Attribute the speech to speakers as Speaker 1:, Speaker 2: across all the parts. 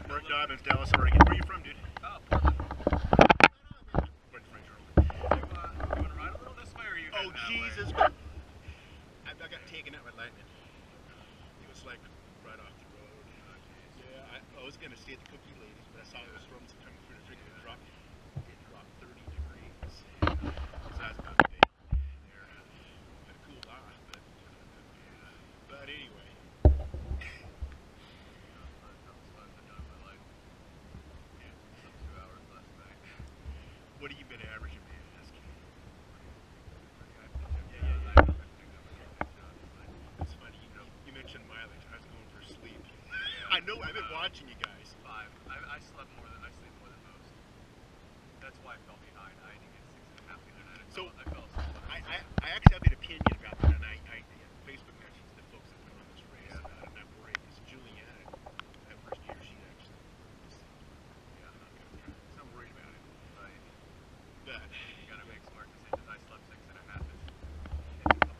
Speaker 1: Mark Dobbins, Dallas, Oregon. Where are you from, dude?
Speaker 2: Oh, Portland.
Speaker 1: Where's French Earl?
Speaker 2: You want to ride a little this way, or are you
Speaker 1: Oh,
Speaker 2: heading that
Speaker 1: Jesus.
Speaker 2: way?
Speaker 1: I got taken out by lightning. It was like right off the road. Yeah, I was going to stay at the Cookie Ladies, but I saw those storms coming through the freaking drop. It dropped 30 degrees. So I was about to pay. I cooled off, but anyway. What have you been averaging, man? It's funny, you mentioned mileage. I was going for sleep. I know, I've been watching you guys.
Speaker 2: 5. I sleep more than most. That's why I fell behind. I didn't get 6.5 the other night. I fell asleep.
Speaker 1: I actually have an opinion about that, and I Facebook messaged the folks that put on this race about it, and I'm worried because Juliana, that first year, she actually so I'm worried about it.
Speaker 2: Right.
Speaker 1: But
Speaker 2: You got to make smart decisions. I slept 6.5. It's a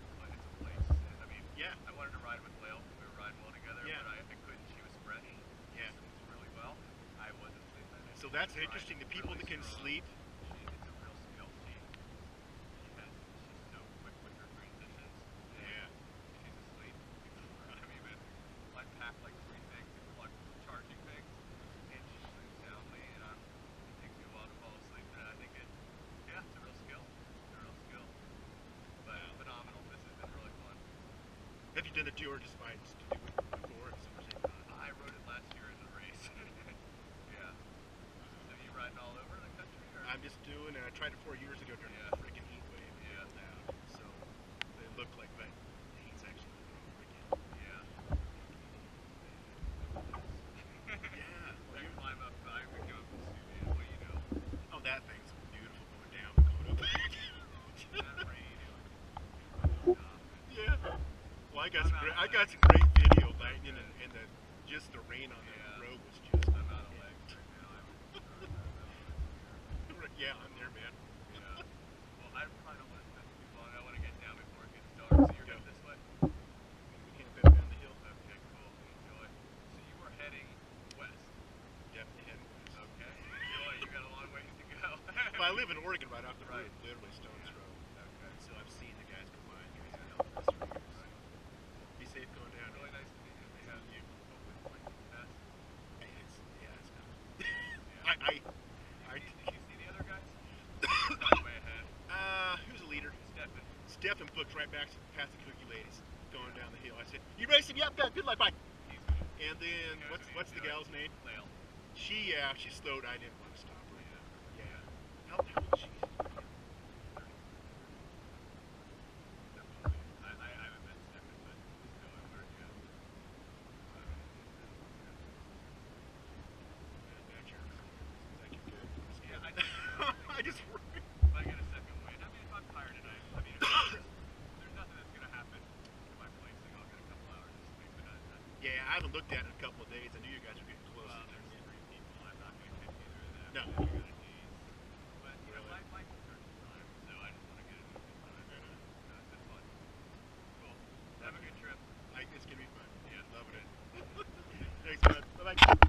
Speaker 2: place. I mean,
Speaker 1: yeah,
Speaker 2: I wanted to ride with Lael. We were riding well together,
Speaker 1: yeah.
Speaker 2: but I couldn't. She was spreading.
Speaker 1: Yeah.
Speaker 2: Really well. I wasn't sleeping.
Speaker 1: So that's interesting. The people that can sleep.
Speaker 2: It's a real skill. She's so quick with her transitions.
Speaker 1: Yeah.
Speaker 2: She's asleep. I pack like 3 things, like charging things, and she sleeps soundly, and it takes me a while to fall asleep. And I think it's a real skill. But phenomenal. This has been really fun.
Speaker 1: Have you done the tour just by just to do it before?
Speaker 2: I rode it last year in the race. Yeah. Have you ridden all over the country? Or?
Speaker 1: I'm just doing. I tried it 4 years ago during the freaking heat wave.
Speaker 2: Yeah.
Speaker 1: So it looked like, but the heat's actually over again.
Speaker 2: Yeah.
Speaker 1: Yeah. Well,
Speaker 2: you climb up. I would go up to steamy. What you know?
Speaker 1: Oh, that thing's beautiful going down and going up.
Speaker 2: That rain.
Speaker 1: Yeah. Well, I got some great video lightning and just the rain on the road was just.
Speaker 2: I'm out of legs right now.
Speaker 1: Yeah, I'm there, man.
Speaker 2: Yeah. Well, I probably don't want to spend too long. I want to get down before it gets dark. So you're going this way?
Speaker 1: We can't bend down the hill.
Speaker 2: Okay, cool. Enjoy. So you were heading west.
Speaker 1: Definitely heading west.
Speaker 2: Okay. Enjoy. You got a long ways to go.
Speaker 1: Well, I live in Oregon, right off the road, literally stone's throw. Okay. So I've seen the guys go by. You guys have helped us for years. Be safe going down.
Speaker 2: Really nice to meet you. They have you. Hopefully, point to the best.
Speaker 1: It's not.
Speaker 2: Yeah. Did you see the other guys? Way ahead.
Speaker 1: Who's the leader?
Speaker 2: Stefan.
Speaker 1: Stefan booked right back past the Cookie Ladies, going down the hill. I said, "You racing? Yep, good luck, bye." And then what's the gal's name?
Speaker 2: Lael.
Speaker 1: She slowed. I didn't want to stop her. Yeah. How old is she?
Speaker 2: I haven't met Stefan, but still, I wonder,
Speaker 1: I just worry.
Speaker 2: If I get a second win, I mean, if I'm tired tonight, there's nothing that's going to happen to my placing. I'll get a couple hours of sleep, but
Speaker 1: yeah, I haven't looked at it in a couple of days. I knew you guys were getting close.
Speaker 2: There's 3 people. I'm not going to catch either of them.
Speaker 1: No.
Speaker 2: But, my concern is time, so I just want to get it moving time. It's been fun. Cool. Have a good trip.
Speaker 1: It's going to be fun.
Speaker 2: Yeah.
Speaker 1: Loving it. Thanks, man. Bye-bye.